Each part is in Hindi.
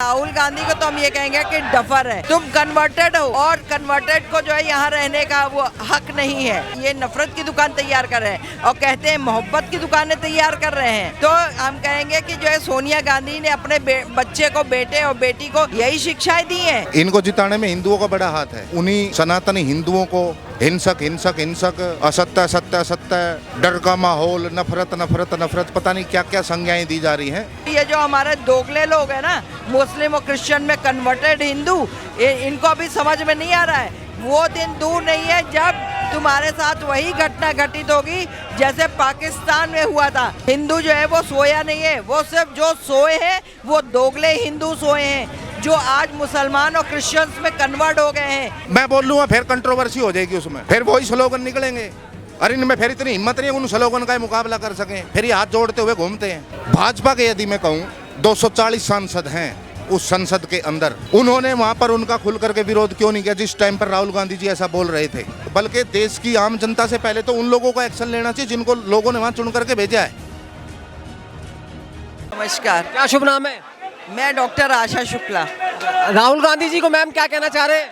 राहुल गांधी को तो हम ये कहेंगे कि डफर है। तुम कन्वर्टेड हो और कन्वर्टेड को जो है यहाँ रहने का वो हक नहीं है। ये नफरत की दुकान तैयार कर रहे हैं और कहते हैं मोहब्बत की दुकानें तैयार कर रहे हैं। तो हम कहेंगे कि जो है सोनिया गांधी ने अपने बच्चे को, बेटे और बेटी को यही शिक्षाएं दी हैं। इनको जिताने में हिंदुओं का बड़ा हाथ है। उन्हीं सनातनी हिंदुओं को हिंसक हिंसक हिंसक, असत्य सत्य असत्य, डर का माहौल, नफरत नफरत नफरत, पता नहीं क्या क्या संज्ञाएं दी जा रही हैं। ये जो हमारे दोगले लोग हैं ना, मुस्लिम और क्रिश्चियन में कन्वर्टेड हिंदू, इनको अभी समझ में नहीं आ रहा है। वो दिन दूर नहीं है जब तुम्हारे साथ वही घटना घटित होगी जैसे पाकिस्तान में हुआ था। हिंदू जो है वो सोया नहीं है, वो सिर्फ जो सोए हैं वो दोगले हिंदू सोए हैं जो आज मुसलमान और क्रिश्चियंस में कन्वर्ट हो गए हैं। मैं बोल लूँगा फिर कंट्रोवर्सी हो जाएगी उसमें, फिर वही स्लोगन निकलेंगे। अरे इनमें फिर इतनी हिम्मत नहीं है उन स्लोगन का मुकाबला कर सकें, फिर ये हाथ जोड़ते हुए घूमते हैं। भाजपा के यदि मैं कहूँ 240 सांसद हैं उस संसद के अंदर, उन्होंने वहां पर उनका खुल करके विरोध क्यों नहीं किया जिस टाइम पर राहुल गांधी जी ऐसा बोल रहे थे? बल्कि देश की आम जनता से पहले तो उन लोगों को एक्शन लेना चाहिए जिनको लोगों ने वहां चुन करके भेजा है। नमस्कार, क्या शुभ नाम है? मैं डॉक्टर आशा शुक्ला। राहुल गांधी जी को मैम क्या कहना चाह रहे हैं?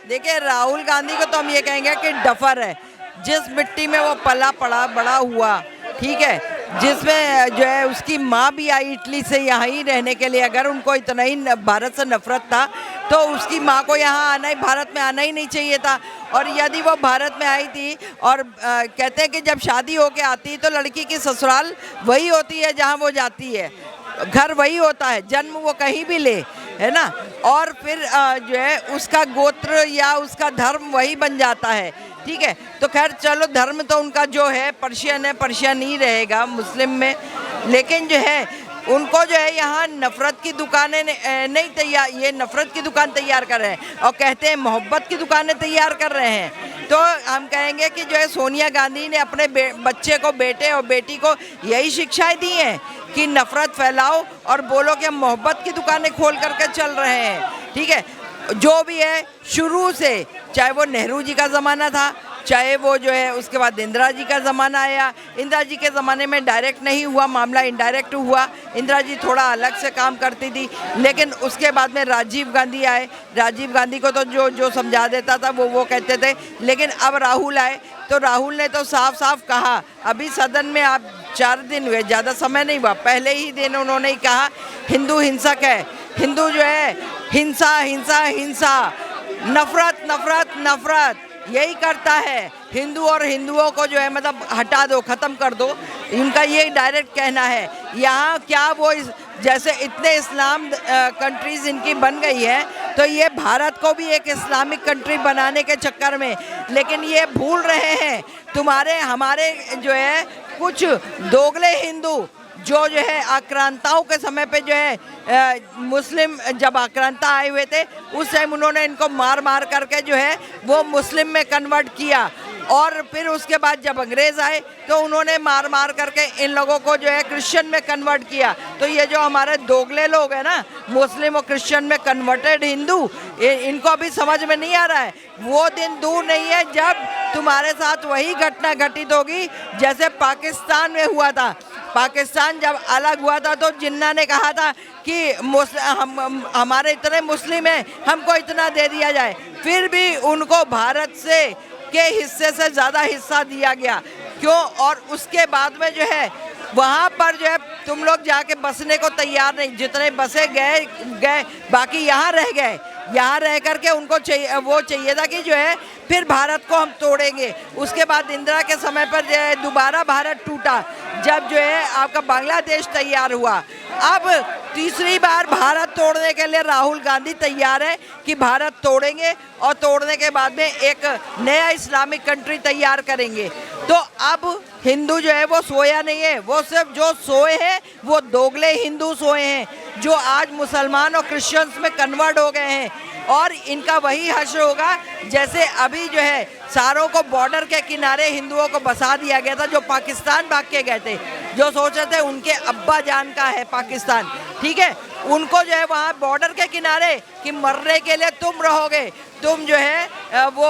देखिए, राहुल गांधी को तो हम ये कहेंगे कि डफर है। जिस मिट्टी में वो पला पड़ा बड़ा हुआ, ठीक है, जिसमें जो है उसकी माँ भी आई इटली से यहाँ ही रहने के लिए। अगर उनको इतना ही भारत से नफरत था तो उसकी माँ को यहाँ आना ही, भारत में आना ही नहीं चाहिए था। और यदि वो भारत में आई थी और कहते हैं कि जब शादी होके आती है तो लड़की की ससुराल वही होती है जहाँ वो जाती है, घर वही होता है, जन्म वो कहीं भी ले, है ना। और फिर जो है उसका गोत्र या उसका धर्म वही बन जाता है, ठीक है। तो खैर चलो, धर्म तो उनका जो है पर्शियन है, पर्शियन ही रहेगा मुस्लिम में। लेकिन जो है उनको जो है यहाँ नफरत की दुकानें नहीं तैयार, ये नफरत की दुकान तैयार कर रहे हैं और कहते हैं मोहब्बत की दुकानें तैयार कर रहे हैं। तो हम कहेंगे कि जो है सोनिया गांधी ने अपने बच्चे को, बेटे और बेटी को यही शिक्षाएं दी हैं कि नफरत फैलाओ और बोलो कि हम मोहब्बत की दुकानें खोल करके चल रहे हैं, ठीक है। जो भी है शुरू से, चाहे वो नेहरू जी का ज़माना था, चाहे वो जो है उसके बाद इंदिरा जी का ज़माना आया। इंदिरा जी के ज़माने में डायरेक्ट नहीं हुआ मामला, इनडायरेक्ट हुआ। इंदिरा जी थोड़ा अलग से काम करती थी, लेकिन उसके बाद में राजीव गांधी आए। राजीव गांधी को तो जो समझा देता था वो कहते थे। लेकिन अब राहुल आए तो राहुल ने तो साफ साफ कहा, अभी सदन में आप 4 दिन हुए, ज़्यादा समय नहीं हुआ, पहले ही दिन उन्होंने ही कहा हिंदू हिंसक है। हिंदू जो है हिंसा हिंसा हिंसा, नफरत नफरत नफरत यही करता है। हिंदू और हिंदुओं को जो है मतलब हटा दो, ख़त्म कर दो, इनका ये डायरेक्ट कहना है। यहाँ क्या वो जैसे इतने इस्लाम कंट्रीज़ इनकी बन गई है तो ये भारत को भी एक इस्लामिक कंट्री बनाने के चक्कर में, लेकिन ये भूल रहे हैं तुम्हारे हमारे जो है कुछ दोगले हिंदू जो है आक्रांताओं के समय पे जो है मुस्लिम, जब आक्रांता आए हुए थे उस टाइम उन्होंने इनको मार मार करके जो है वो मुस्लिम में कन्वर्ट किया। और फिर उसके बाद जब अंग्रेज़ आए तो उन्होंने मार मार करके इन लोगों को जो है क्रिश्चियन में कन्वर्ट किया। तो ये जो हमारे दोगले लोग हैं ना, मुस्लिम और क्रिश्चियन में कन्वर्टेड हिंदू, इनको अभी समझ में नहीं आ रहा है। वो दिन दूर नहीं है जब तुम्हारे साथ वही घटना घटित होगी जैसे पाकिस्तान में हुआ था। पाकिस्तान जब अलग हुआ था तो जिन्ना ने कहा था कि हमारे इतने मुस्लिम हैं, हमको इतना दे दिया जाए, फिर भी उनको भारत से के हिस्से से ज़्यादा हिस्सा दिया गया। क्यों? और उसके बाद में जो है वहाँ पर जो है तुम लोग जाके बसने को तैयार नहीं, जितने बसे गए बाकी यहाँ रह गए। यहाँ रह करके उनको चाहिए था कि जो है फिर भारत को हम तोड़ेंगे। उसके बाद इंदिरा के समय पर जो है दोबारा भारत टूटा, जब जो है आपका बांग्लादेश तैयार हुआ। अब तीसरी बार भारत तोड़ने के लिए राहुल गांधी तैयार है कि भारत तोड़ेंगे और तोड़ने के बाद में एक नया इस्लामिक कंट्री तैयार करेंगे। तो अब हिंदू जो है वो सोया नहीं है, वो सिर्फ जो सोए हैं वो दोगले हिंदू सोए हैं जो आज मुसलमान और क्रिश्चियंस में कन्वर्ट हो गए हैं। और इनका वही हश्र होगा जैसे अभी जो है सारों को बॉर्डर के किनारे हिंदुओं को बसा दिया गया था जो पाकिस्तान भाग के गए थे, जो सोच रहे थे उनके अब्बा जान का है पाकिस्तान, ठीक है। उनको जो है वहाँ बॉर्डर के किनारे कि मरने के लिए तुम रहोगे, तुम जो है वो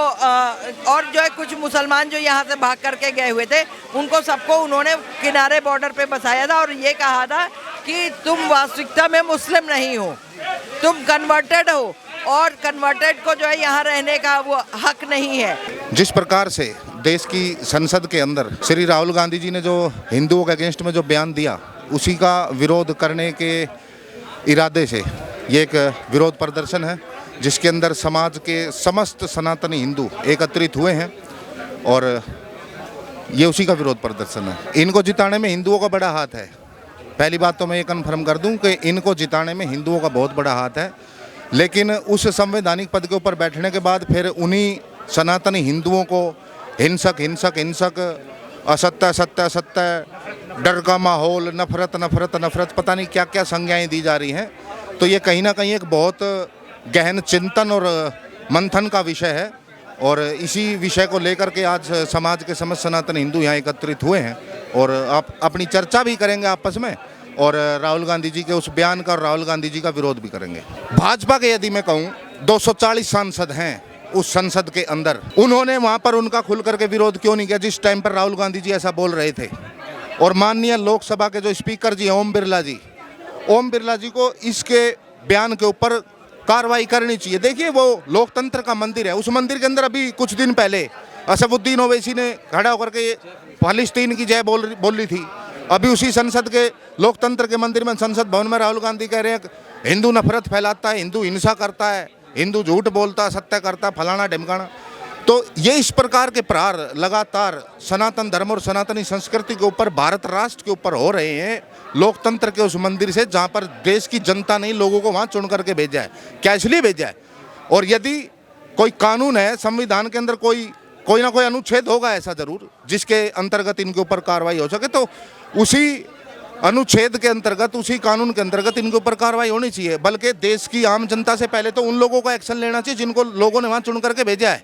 और जो है कुछ मुसलमान जो यहाँ से भाग करके गए हुए थे उनको सबको उन्होंने किनारे बॉर्डर पे बसाया था और ये कहा था कि तुम वास्तविकता में मुस्लिम नहीं हो, तुम कन्वर्टेड हो और कन्वर्टेड को जो है यहाँ रहने का वो हक नहीं है। जिस प्रकार से देश की संसद के अंदर श्री राहुल गांधी जी ने जो हिंदुओं के अगेंस्ट में जो बयान दिया, उसी का विरोध करने के इरादे से ये एक विरोध प्रदर्शन है, जिसके अंदर समाज के समस्त सनातनी हिंदू एकत्रित हुए हैं और ये उसी का विरोध प्रदर्शन है। इनको जिताने में हिंदुओं का बड़ा हाथ है। पहली बात तो मैं ये कन्फर्म कर दूं कि इनको जिताने में हिंदुओं का बहुत बड़ा हाथ है, लेकिन उस संवैधानिक पद के ऊपर बैठने के बाद फिर उन्हीं सनातनी हिंदुओं को हिंसक हिंसक हिंसक, असत्य सत्य असत्य, डर का माहौल, नफरत नफरत नफरत, पता नहीं क्या क्या संज्ञाएं दी जा रही हैं। तो ये कहीं ना कहीं एक बहुत गहन चिंतन और मंथन का विषय है और इसी विषय को लेकर के आज समाज के समस्त सनातन हिंदू यहाँ एकत्रित हुए हैं और आप अपनी चर्चा भी करेंगे आपस में और राहुल गांधी जी के उस बयान का और राहुल गांधी जी का विरोध भी करेंगे। भाजपा के यदि मैं कहूँ 240 सांसद हैं उस संसद के अंदर, उन्होंने वहाँ पर उनका खुल करके विरोध क्यों नहीं किया जिस टाइम पर राहुल गांधी जी ऐसा बोल रहे थे। और माननीय लोकसभा के जो स्पीकर जी हैं ओम बिरला जी को इसके बयान के ऊपर कार्रवाई करनी चाहिए। देखिए वो लोकतंत्र का मंदिर है, उस मंदिर के अंदर अभी कुछ दिन पहले असफुद्दीन ओवैसी ने खड़ा होकर के फालिस्तीन की जय बोली थी। अभी उसी संसद के लोकतंत्र के मंदिर में, संसद भवन में राहुल गांधी कह रहे हैं हिंदू नफरत फैलाता है, हिंदू हिंसा करता है, हिंदू झूठ बोलता, सत्य करता, फलाना ढिमकाना। तो ये इस प्रकार के प्रहार लगातार सनातन धर्म और सनातनी संस्कृति के ऊपर, भारत राष्ट्र के ऊपर हो रहे हैं लोकतंत्र के उस मंदिर से, जहाँ पर देश की जनता ने लोगों को वहाँ चुन करके भेजा है। क्या इसलिए भेजा है? और यदि कोई कानून है, संविधान के अंदर कोई ना कोई अनुच्छेद होगा ऐसा जरूर, जिसके अंतर्गत इनके ऊपर कार्रवाई हो सके, तो उसी अनुच्छेद के अंतर्गत, उसी कानून के अंतर्गत इनके ऊपर कार्रवाई होनी चाहिए। बल्कि देश की आम जनता से पहले तो उन लोगों का एक्शन लेना चाहिए जिनको लोगों ने वहाँ चुन करके भेजा है,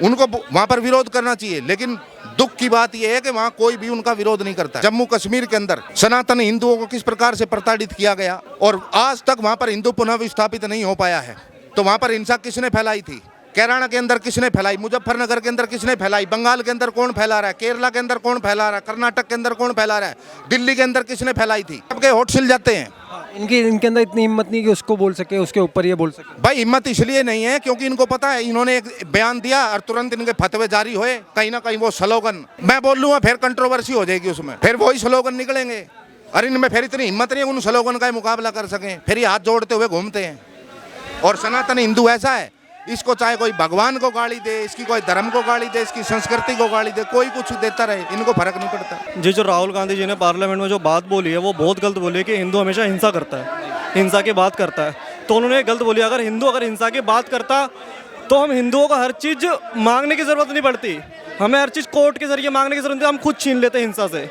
उनको वहाँ पर विरोध करना चाहिए। लेकिन दुख की बात यह है कि वहाँ कोई भी उनका विरोध नहीं करता। जम्मू कश्मीर के अंदर सनातन हिंदुओं को किस प्रकार से प्रताड़ित किया गया और आज तक वहाँ पर हिंदू पुनः विस्थापित नहीं हो पाया है। तो वहाँ पर हिंसा किसने फैलाई थी? कैराना के अंदर किसने फैलाई? मुजफ्फरनगर के अंदर किसने फैलाई? बंगाल के अंदर कौन फैला रहा है? केरला के अंदर कौन फैला रहा है? कर्नाटक के अंदर कौन फैला रहा है? दिल्ली के अंदर किसने फैलाई थी? सबके होठ छिल जाते हैं। इनके अंदर इतनी हिम्मत नहीं कि उसको बोल सके, उसके ऊपर ये बोल सके। भाई हिम्मत इसलिए नहीं है क्योंकि इनको पता है, इन्होंने एक बयान दिया और तुरंत इनके फतवे जारी हुए। कहीं ना कहीं वो स्लोगन मैं बोल लूँगा, फिर कंट्रोवर्सी हो जाएगी उसमें, फिर वही स्लोगन निकलेंगे और इनमें फिर इतनी हिम्मत नहीं है उन स्लोगन का मुकाबला कर सकें। फिर ये हाथ जोड़ते हुए घूमते हैं। और सनातन हिंदू ऐसा है, इसको चाहे कोई भगवान को गाली दे, इसकी कोई धर्म को गाली दे, इसकी संस्कृति को गाली दे, कोई कुछ देता रहे, इनको फर्क नहीं पड़ता। जी, जो राहुल गांधी जी ने पार्लियामेंट में जो बात बोली है वो बहुत गलत बोली है कि हिंदू हमेशा हिंसा करता है, हिंसा की बात करता है। तो उन्होंने गलत बोली। अगर हिंदू हिंसा की बात करता तो हम हिंदुओं को हर चीज़ मांगने की ज़रूरत नहीं पड़ती, हमें हर चीज़ कोर्ट के जरिए मांगने की जरूरत नहीं, हम खुद छीन लेते हैं हिंसा से,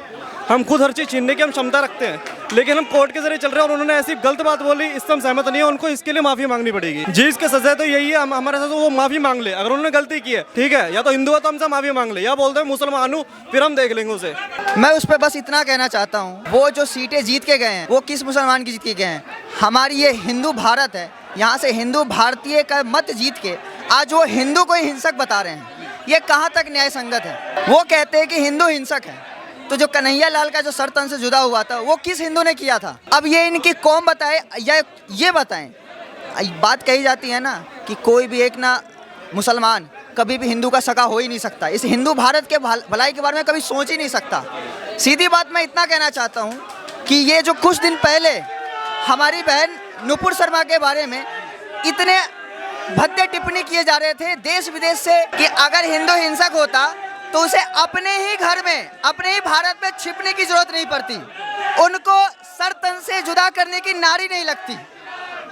हम खुद हर चीज़ छीनने की हम क्षमता रखते हैं। लेकिन हम कोर्ट के जरिए चल रहे हैं और उन्होंने ऐसी गलत बात बोली, इससे हम सहमत नहीं है। उनको इसके लिए माफ़ी मांगनी पड़ेगी। जी, इसके सजा तो यही है, हमारे साथ वो माफ़ी मांग ले। अगर उन्होंने गलती की है ठीक है, या तो हिंदू है तो हमसे माफ़ी मांग ले, या बोलते हैं मुसलमान हूँ, फिर हम देख लेंगे उसे। मैं उस पर बस इतना कहना चाहता हूँ, वो जो सीटें जीत के गए हैं वो किस मुसलमान की जीत के गए हैं? हमारी ये हिंदू भारत है, यहाँ से हिंदू भारतीय का मत जीत के आज वो हिंदू को ही हिंसक बता रहे हैं। ये कहाँ तक न्याय संगत है? वो कहते हैं कि हिंदू हिंसक है, तो जो कन्हैया लाल का जो सर तन से जुदा हुआ था वो किस हिंदू ने किया था? अब ये इनकी कौम बताए या ये बताएं। बात कही जाती है ना कि कोई भी एक ना मुसलमान कभी भी हिंदू का सगा हो ही नहीं सकता, इस हिंदू भारत के भलाई के बारे में कभी सोच ही नहीं सकता। सीधी बात मैं इतना कहना चाहता हूँ कि ये जो कुछ दिन पहले हमारी बहन नुपुर शर्मा के बारे में इतने भद्दे टिप्पणी किए जा रहे थे देश विदेश से कि अगर हिंदू हिंसक होता तो उसे अपने ही घर में, अपने ही भारत में छिपने की जरूरत नहीं पड़ती, उनको सर तन से जुदा करने की नारी नहीं लगती।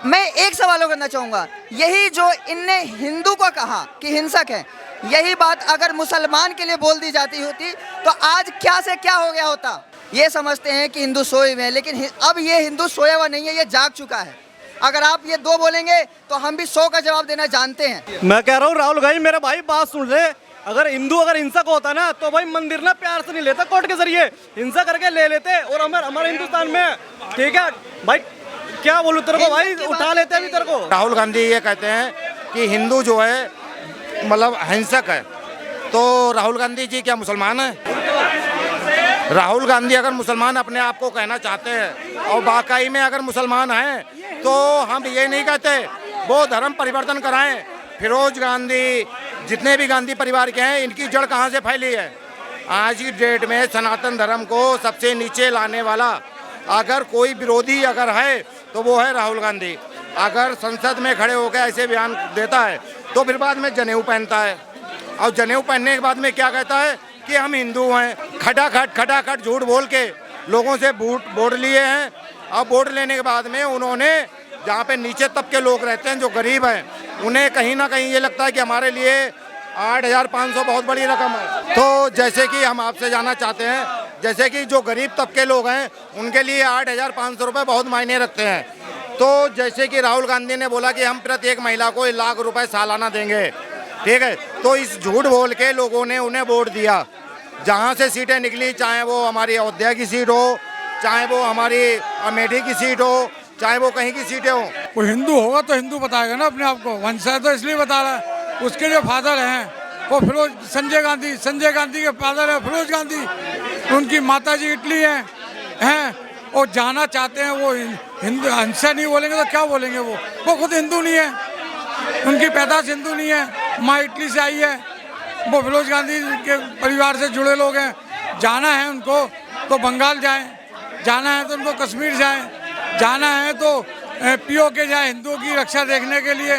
मैं एक सवाल करना चाहूँगा, यही जो इनने हिंदू को कहा कि हिंसक है, यही बात अगर मुसलमान के लिए बोल दी जाती होती तो आज क्या से क्या हो गया होता। ये समझते हैं कि हिंदू सोए हुए हैं, लेकिन अब ये हिंदू सोया हुआ नहीं है, ये जाग चुका है। अगर आप ये दो बोलेंगे तो हम भी 100 का जवाब देना जानते हैं। मैं कह रहा हूँ राहुल गांधी मेरा भाई बात सुन रहे, अगर हिंदू हिंसक होता ना तो भाई मंदिर ना प्यार से नहीं लेता, कोर्ट के जरिए हिंसा करके ले लेते। और हमारे हिंदुस्तान में ठीक है भाई, क्या बोलूं तेरे को भाई, उठा लेते अभी तेरे को। राहुल गांधी ये कहते हैं कि हिंदू जो है मतलब हिंसक है, तो राहुल गांधी जी क्या मुसलमान है? राहुल गांधी अगर मुसलमान अपने आप को कहना चाहते हैं और वाकई में अगर मुसलमान हैं तो हम ये नहीं कहते वो धर्म परिवर्तन कराएं। फिरोज गांधी जितने भी गांधी परिवार के हैं, इनकी जड़ कहाँ से फैली है? आज की डेट में सनातन धर्म को सबसे नीचे लाने वाला अगर कोई विरोधी अगर है तो वो है राहुल गांधी। अगर संसद में खड़े होकर ऐसे बयान देता है तो फिर बाद में जनेऊ पहनता है और जनेऊ पहनने के बाद में क्या कहता है कि हम हिंदू हैं। खटाखट झूठ बोल के लोगों से वोट लिए हैं और वोट लेने के बाद में उन्होंने जहाँ पे नीचे तबके लोग रहते हैं, जो गरीब हैं, उन्हें कहीं ना कहीं ये लगता है कि हमारे लिए 8,500 बहुत बड़ी रकम है। तो जैसे कि हम आपसे जानना चाहते हैं, जैसे कि जो गरीब तबके लोग हैं उनके लिए 8,500 रुपये बहुत मायने रखते हैं। तो जैसे कि राहुल गांधी ने बोला कि हम प्रत्येक महिला को 1 लाख रुपए सालाना देंगे, ठीक है, तो इस झूठ बोल के लोगों ने उन्हें वोट दिया। जहाँ से सीटें निकली, चाहे वो हमारी अयोध्या की सीट हो, चाहे वो हमारी अमेठी की सीट हो, चाहे वो कहीं की सीटें हो। वो हिंदू होगा तो हिंदू बताएगा ना अपने आप को। वंश है तो इसलिए बता रहा है। उसके जो फादर हैं वो संजय गांधी के फादर है फिरोज गांधी। उनकी माता जी इटली हैं और जाना चाहते हैं। वो हिंदू हिंसा नहीं बोलेंगे तो क्या बोलेंगे? वो खुद हिंदू नहीं है, उनकी पैदाश हिंदू नहीं है, माँ इटली से आई है। वो फिरोज गांधी के परिवार से जुड़े लोग हैं। जाना है उनको तो बंगाल जाएं, जाना है तो उनको कश्मीर जाएं, जाना है तो पीओके जाए हिंदुओं की रक्षा देखने के लिए।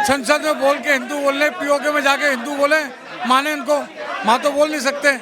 संसद में बोल के हिंदू बोलने, पीओके में जाके हिंदू बोले, माने इनको? वहाँ तो बोल नहीं सकते।